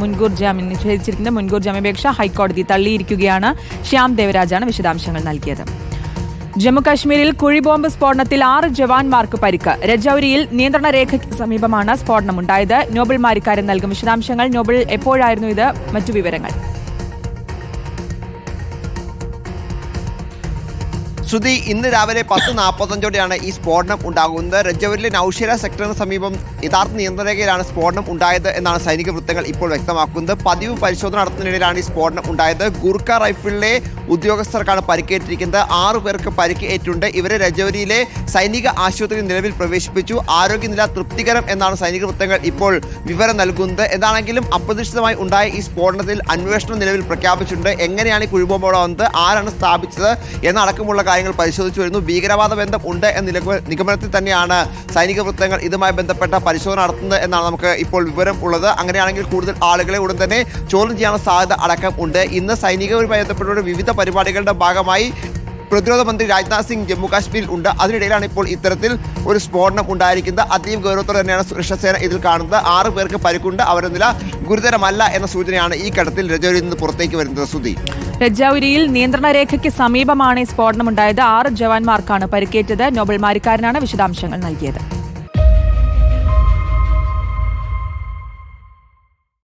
മുൻകൂർ ജാമ്യം നിഷേധിച്ചിരിക്കുന്ന മുൻകൂർ ജാമ്യാപേക്ഷ ഹൈക്കോടതി തള്ളിയിരിക്കുകയാണ്. ശ്യാം ദേവരാജാണ് വിശദാംശങ്ങൾ നൽകിയത്. ജമ്മുകാശ്മീരിൽ കുഴിബോംബ് സ്ഫോടനത്തിൽ 6 ജവാന്മാർക്ക് പരിക്ക്. രജൌരിയിൽ നിയന്ത്രണ രേഖയ്ക്ക് സമീപമാണ് സ്ഫോടനമുണ്ടായത്. നോബിൾ മാരിക്കാരൻ നൽകും വിശദാംശങ്ങൾ. നോബിൾ, എപ്പോഴായിരുന്നു ഇത്? മറ്റു വിവരങ്ങൾ. ശ്രുതി, ഇന്ന് രാവിലെ 10:45 ഈ സ്ഫോടനം ഉണ്ടാകുന്നത്. രജൌരിലെ നൌഷേര സെക്ടറിന് സമീപം യഥാർത്ഥ നിയന്ത്രണരേഖയിലാണ് സ്ഫോടനം ഉണ്ടായത് എന്നാണ് സൈനിക വൃത്തങ്ങൾ ഇപ്പോൾ വ്യക്തമാക്കുന്നത്. പതിവ് പരിശോധന നടത്തുന്നതിനിടയിലാണ് ഈ സ്ഫോടനം ഉണ്ടായത്. ഗൂർഖ റൈഫിളിലെ ഉദ്യോഗസ്ഥർക്കാണ് പരിക്കേറ്റിരിക്കുന്നത്. 6 പേർക്ക് പരിക്ക് ഏറ്റിട്ടുണ്ട്. ഇവരെ രജൌരിയിലെ സൈനിക ആശുപത്രിയിൽ നിലവിൽ പ്രവേശിപ്പിച്ചു. ആരോഗ്യനില തൃപ്തികരം എന്നാണ് സൈനിക വൃത്തങ്ങൾ ഇപ്പോൾ വിവരം നൽകുന്നത്. എന്താണെങ്കിലും അപ്രതീക്ഷിതമായി ഉണ്ടായ ഈ സ്ഫോടനത്തിൽ അന്വേഷണം നിലവിൽ പ്രഖ്യാപിച്ചിട്ടുണ്ട്. എങ്ങനെയാണ് ഈ കുഴിബോംബ് വന്നത്, ആരാണ് സ്ഥാപിച്ചത് എന്നടക്കമുള്ള കാര്യങ്ങൾ പരിശോധിച്ചു വരുന്നു. ഭീകരവാദ ബന്ധം ഉണ്ട് എന്ന നിഗമനത്തിൽ തന്നെയാണ് സൈനിക വൃത്തങ്ങൾ ഇതുമായി ബന്ധപ്പെട്ട പരിശോധന നടത്തുന്നത് എന്നാണ് നമുക്ക് ഇപ്പോൾ വിവരം ഉള്ളത്. അങ്ങനെയാണെങ്കിൽ കൂടുതൽ ആളുകളെ ഉടൻ തന്നെ ചോദ്യം ചെയ്യാനുള്ള സാധ്യത അടക്കം ഉണ്ട്. ഇന്ന് സൈനികരുമായി ബന്ധപ്പെട്ട വിവിധ പരിപാടികളുടെ ഭാഗമായി പ്രതിരോധ മന്ത്രി രാജ്നാഥ് സിംഗ് ജമ്മു കാശ്മീരിൽ ഉണ്ട്. അതിനിടയിലാണ് ഇപ്പോൾ ഇത്തരത്തിൽ ഒരു സ്ഫോടനം ഉണ്ടായിരിക്കുന്നത്. അതീവ ഗൗരവത്തോടെ തന്നെയാണ് സുരക്ഷാ സേന ഇതിൽ കാണുന്നത്. 6 പേർക്ക് പരിക്കുണ്ട്. അവരുടെ നില ഗുരുതരമല്ല എന്ന സൂചനയാണ് ഈ ഘട്ടത്തിൽ രജൌരിയിൽ നിന്ന് പുറത്തേക്ക് വരുന്നത്. ശ്രുതി, രജൌരിയിൽ നിയന്ത്രണ രേഖയ്ക്ക് സമീപമാണ് ഈ സ്ഫോടനമുണ്ടായത്. 6 ജവാന്മാർക്കാണ് പരിക്കേറ്റത്. നോബൽ മാരിക്കാരനാണ് വിശദാംശങ്ങൾ നൽകിയത്.